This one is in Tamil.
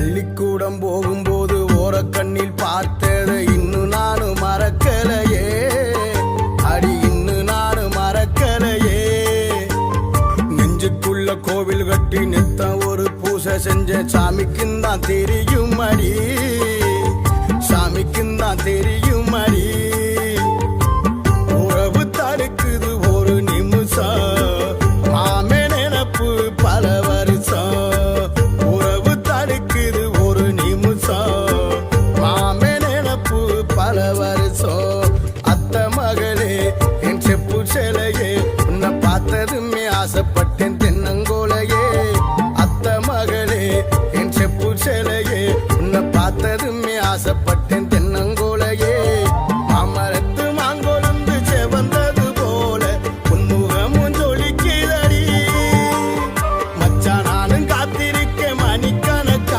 பள்ளிக்கூடம் போகும்போது ஓரக்கண்ணில் பார்த்ததை இன்னும் நானும் மறக்கலையே, அடி இன்னும் நானும் மறக்கலையே. நெஞ்சுக்குள்ள கோவில் கட்டி நித்தம் ஒரு பூசை செஞ்ச சாமிக்கும் தான் தெரியும் அடி, சாமிக்கும் தான் தெரியும் அடி. உறவு தடுக்குது ஒரு நிமிஷம், மாமே நினப்பு பல வருஷம். உறவு தடுக்குது ஒரு நிமிஷம், மாமே நினப்பு பல வருஷம். அத்த மகளே என் செப்பு சிலையே, உன்னை பார்த்ததுமே ஆசைப்பட்டேன் தென்னங்கோலையே. அத்த மகளே என் செப்பு சிலையே, உன்னை பார்த்ததுமே ஆசைப்பட்டேன்